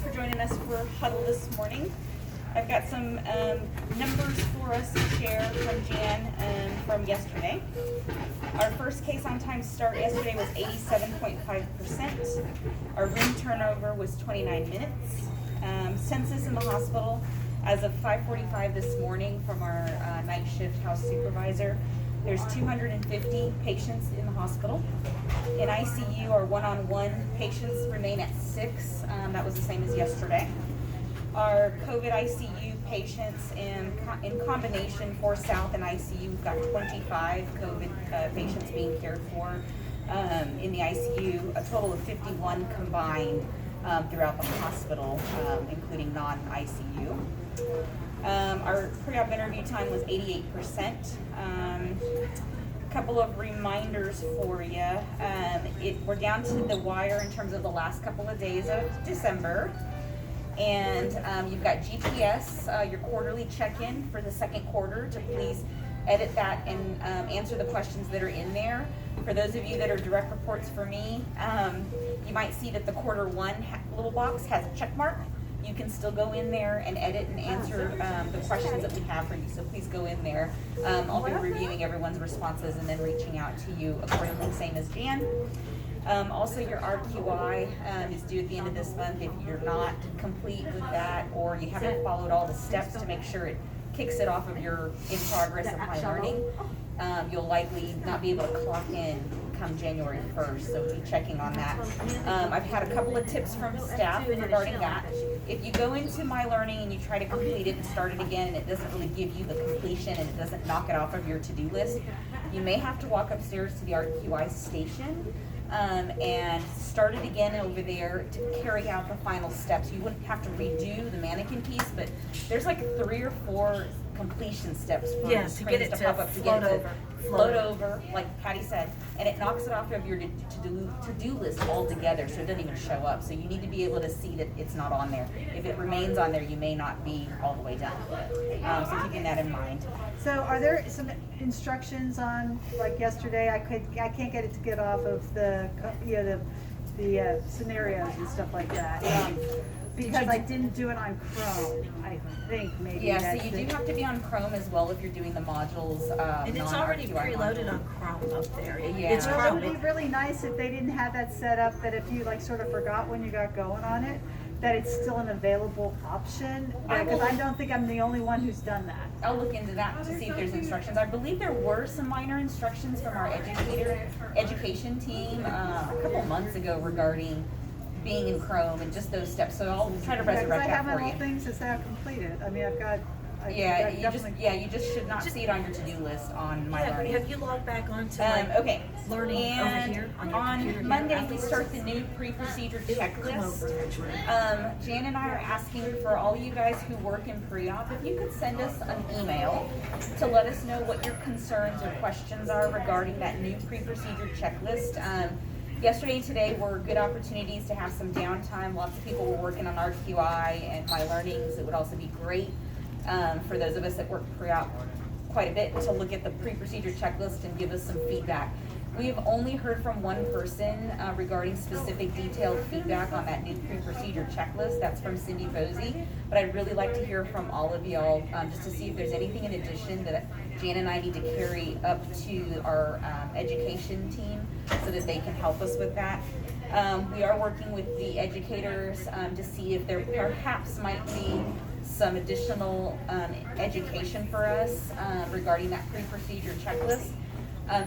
Thanks for joining us for Huddle this morning. I've got some numbers for us to share from Jan from yesterday. Our first case on time start yesterday was 87.5%. Our room turnover was 29 minutes. Census in the hospital as of 5:45 this morning from our night shift house supervisor. There's 250 patients in the hospital. In ICU, our one-on-one patients remain at 6. That was the same as yesterday. Our COVID ICU patients in combination for South and ICU, we've got 25 COVID patients being cared for in the ICU, a total of 51 combined throughout the hospital, including non-ICU. Our pre-op interview time was 88%. Couple of reminders for you. We're down to the wire in terms of the last couple of days of December. And you've got GPS, your quarterly check-in for the second quarter, to please edit that and answer the questions that are in there. For those of you that are direct reports for me, you might see that the quarter one little box has a check mark. You can still go in there and edit and answer the questions that we have for you, so please go in there. I'll be reviewing everyone's responses and then reaching out to you accordingly, same as Jan. Also, your RQI is due at the end of this month. If you're not complete with that, or you haven't followed all the steps to make sure it kicks it off of your in progress of high learning, you'll likely not be able to clock in come January 1st, so be checking on that. I've had a couple of tips from staff regarding that. If you go into My Learning and you try to complete it and start it again and it doesn't really give you the completion and it doesn't knock it off of your to-do list, you may have to walk upstairs to the RQI station and start it again over there to carry out the final steps. You wouldn't have to redo the mannequin piece, but there's like 3 or 4 completion steps for to get it to pop up, to float get it over. to float over, like Patty said, and it knocks it off of your to-do list altogether, so it doesn't even show up. So you need to be able to see that it's not on there. If it remains on there, you may not be all the way done. So keeping that in mind. So are there some instructions on, like yesterday, I can't get it to get off of the scenarios and stuff like that. Because I didn't do it on Chrome, I think maybe. Yeah, so you do have to be on Chrome as well if you're doing the modules. And it's already preloaded on Chrome up there. Yeah. It's Well, Chrome. it would be really nice if they didn't have that set up, that if you like sort of forgot when you got going on it, that it's still an available option. Because I don't think I'm the only one who's done that. I'll look into that to see if there's instructions. I believe there were some minor instructions from our education team a couple months ago regarding being in Chrome and just those steps. So I'll try to resurrect I that have for all you. things to say I've completed. I mean, Yeah, you just should not see it on your to-do list on My Learning. Have you logged back onto Okay. Learning and over here on your computer here Monday we afterwards? start the new pre-procedure Come checklist. over, actually. Jan and I are asking for all you guys who work in pre-op, if you could send us an email to let us know what your concerns or questions are regarding that new pre-procedure checklist. Yesterday and today were good opportunities to have some downtime. Lots of people were working on RQI and My Learnings. It would also be great for those of us that work pre-op quite a bit to look at the pre-procedure checklist and give us some feedback. We have only heard from one person regarding specific detailed feedback on that new pre-procedure checklist. That's from Cindy Posey. But I'd really like to hear from all of y'all just to see if there's anything in addition that Jan and I need to carry up to our education team so that they can help us with that. We are working with the educators to see if there perhaps might be some additional education for us regarding that pre-procedure checklist.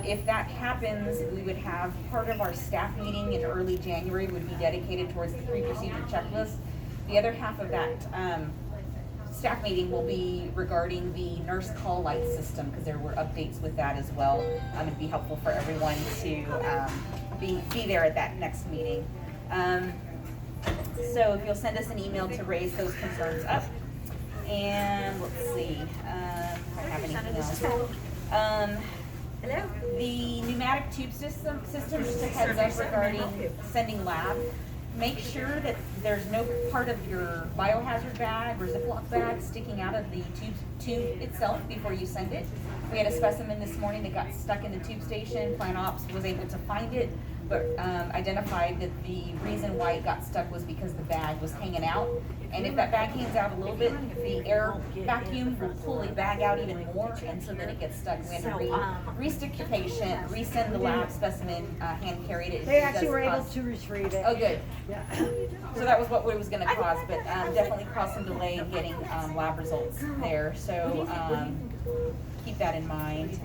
If that happens, we would have part of our staff meeting in early January would be dedicated towards the pre-procedure checklist. The other half of that staff meeting will be regarding the nurse call light system, because there were updates with that as well. It'd be helpful for everyone to be there at that next meeting. So if you'll send us an email to raise those concerns up. And let's see, if I have anything else. Hello? The pneumatic tube system, just a heads up regarding sending lab. Make sure that there's no part of your biohazard bag or Ziploc bag sticking out of the tube itself before you send it. We had a specimen this morning that got stuck in the tube station. Plant Ops was able to find it, but identified that the reason why it got stuck was because the bag was hanging out. And if that bag hangs out a little bit, the air vacuum will pull the bag out even more, and so then it gets stuck. We had to re-stick the patient, resend the lab specimen, hand carried it. They It actually does were able cause- to retrieve it. Oh, good. Yeah. So that was what it was gonna cause, but definitely caused some delay in getting lab results there, so keep that in mind.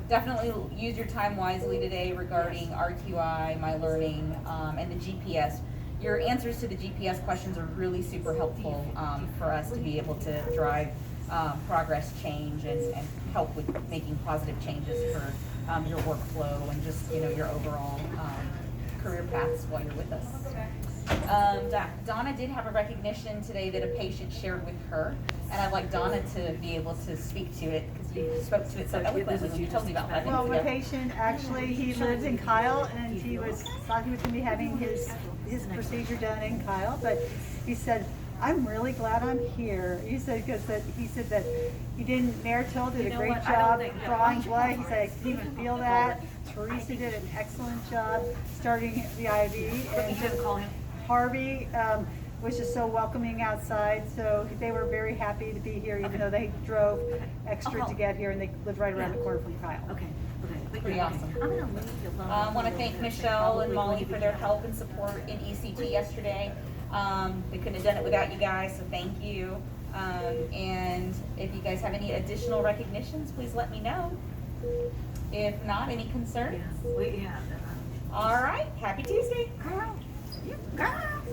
Definitely use your time wisely today regarding RQI, My Learning, and the GPS. Your answers to the GPS questions are really super helpful for us to be able to drive progress change and help with making positive changes for your workflow and just, you know, your overall career paths while you're with us. Donna did have a recognition today that a patient shared with her, and I'd like Donna to be able to speak to it because you spoke to it so eloquently when you told me about that. Well, my patient, actually, he lives in Kyle, and thought he was gonna be having his procedure done in Kyle, but he said, I'm really glad I'm here. He said, he said that Mayor Till did a great job drawing blood. He said, I didn't even feel that. Teresa did an excellent job starting the IV. And You didn't call him? Harvey was just so welcoming outside, so they were very happy to be here, even though they drove extra to get here, and they lived right around the corner from Kyle. Okay. Pretty awesome. I'm gonna leave you alone. I want to thank Michelle and Molly for their help and support in ECT yesterday. They couldn't have done it without you guys, so thank you. And if you guys have any additional recognitions, please let me know. If not, any concerns? Yeah. All right, happy Tuesday. Girl, you girl.